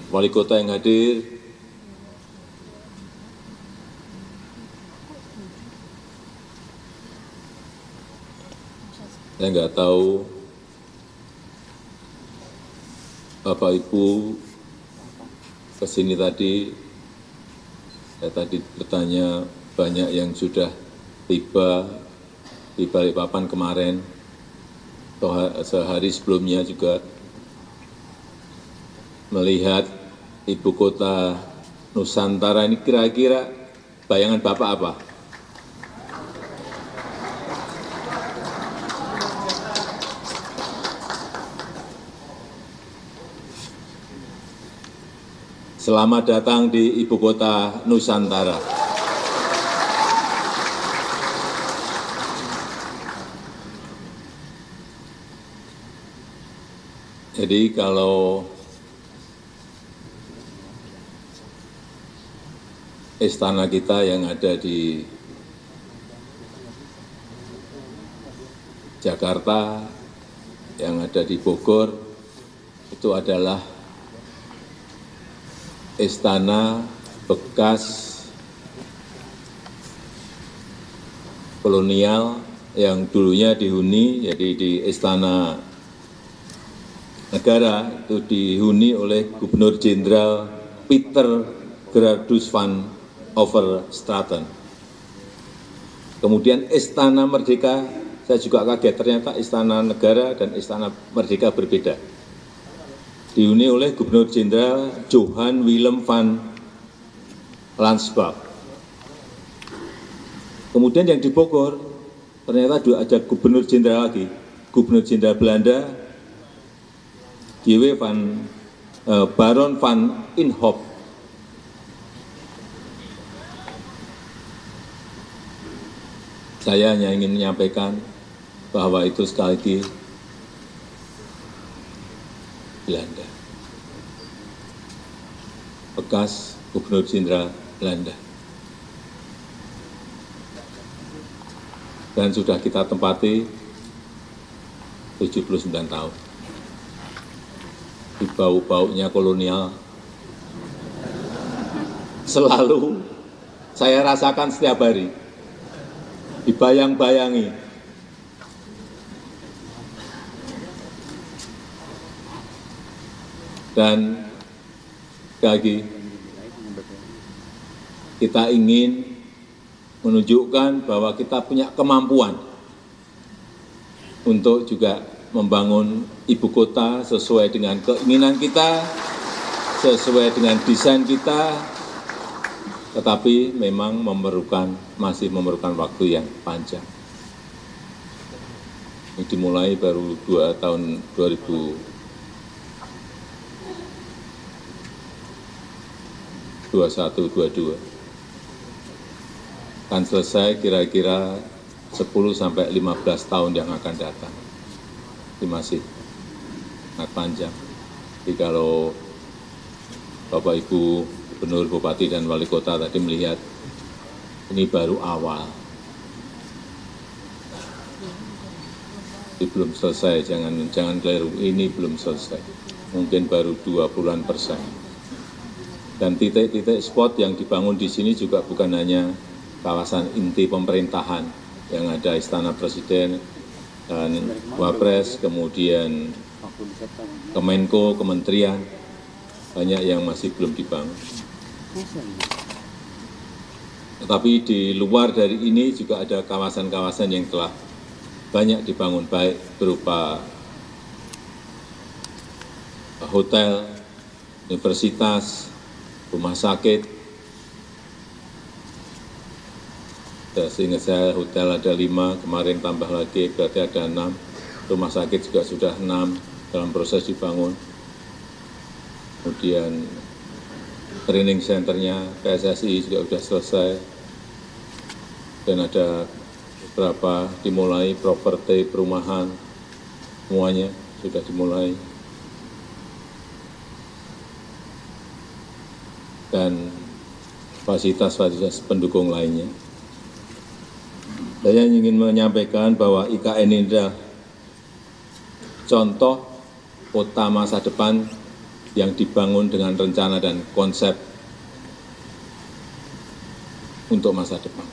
wali kota yang hadir, saya nggak tahu Bapak Ibu kesini tadi, saya tadi bertanya banyak yang sudah tiba di Balikpapan kemarin, sehari sebelumnya juga melihat ibu kota Nusantara ini kira-kira bayangan Bapak apa? Selamat datang di ibu kota Nusantara. Jadi kalau istana kita yang ada di Jakarta, yang ada di Bogor, itu adalah istana bekas kolonial yang dulunya dihuni, jadi di Istana Negara itu dihuni oleh Gubernur Jenderal Peter Gerardus van Overstraten. Kemudian Istana Merdeka, saya juga kaget ternyata Istana Negara dan Istana Merdeka berbeda. Dihuni oleh Gubernur Jenderal Johan Willem van Lansbach. Kemudian yang di Bogor, ternyata ada Gubernur Jenderal lagi, Gubernur Jenderal Belanda, Baron van Inhofe. Saya hanya ingin menyampaikan bahwa itu sekali lagi Belanda, bekas Gubernur Jenderal Belanda, dan sudah kita tempati 79 tahun. Di bau-baunya kolonial selalu saya rasakan setiap hari, dibayang-bayangi. Dan lagi kita ingin menunjukkan bahwa kita punya kemampuan untuk juga membangun ibu kota sesuai dengan keinginan kita, sesuai dengan desain kita, tetapi memang masih memerlukan waktu yang panjang. Ini dimulai baru tahun 2021-22. Akan selesai kira-kira 10-15 tahun yang akan datang. Ini masih sangat panjang. Jadi kalau Bapak Ibu Gubernur, Bupati, dan Wali Kota tadi melihat ini baru awal. Ini belum selesai, jangan keliru, ini belum selesai. Mungkin baru 20%. Dan titik-titik spot yang dibangun di sini juga bukan hanya kawasan inti pemerintahan yang ada Istana Presiden dan Wapres, kemudian Kemenko, kementerian, banyak yang masih belum dibangun. Tetapi di luar dari ini juga ada kawasan-kawasan yang telah banyak dibangun, baik berupa hotel, universitas, rumah sakit. Seingat saya hotel ada 5, kemarin tambah lagi berarti ada 6. Rumah sakit juga sudah 6 dalam proses dibangun. Kemudian training centernya PSSI juga sudah selesai. Dan ada beberapa dimulai, properti, perumahan, semuanya sudah dimulai. Dan fasilitas-fasilitas pendukung lainnya. Saya ingin menyampaikan bahwa IKN ini adalah contoh kota masa depan yang dibangun dengan rencana dan konsep untuk masa depan.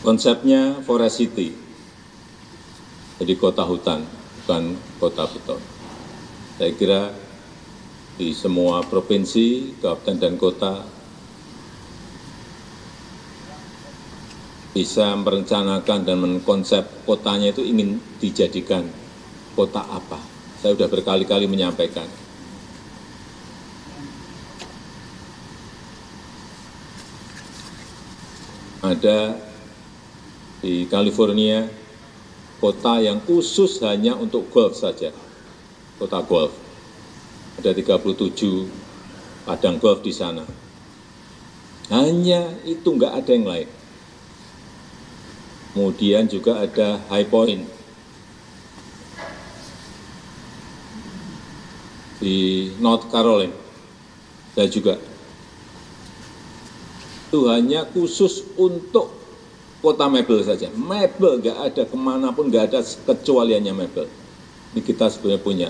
Konsepnya Forest City, jadi kota hutan, bukan kota beton. Saya kira di semua provinsi, kabupaten, dan kota bisa merencanakan dan mengkonsep kotanya itu ingin dijadikan kota apa. Saya sudah berkali-kali menyampaikan. Ada di California kota yang khusus hanya untuk golf saja, kota golf. Ada 37 padang golf di sana. Hanya itu, nggak ada yang lain. Kemudian juga ada High Point di North Carolina. Saya juga. Itu hanya khusus untuk kota mebel saja. Mebel, nggak ada kemanapun, nggak ada kecualiannya mebel. Ini kita sebenarnya punya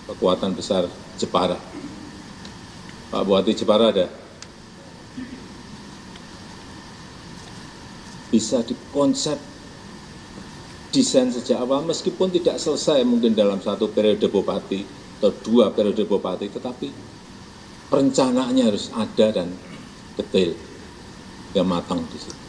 kekuatan besar Jepara. Pak Bupati Jepara ada. Bisa dikonsep, desain sejak awal, meskipun tidak selesai mungkin dalam satu periode bupati atau 2 periode bupati, tetapi perencanaannya harus ada dan detail, ya matang di situ.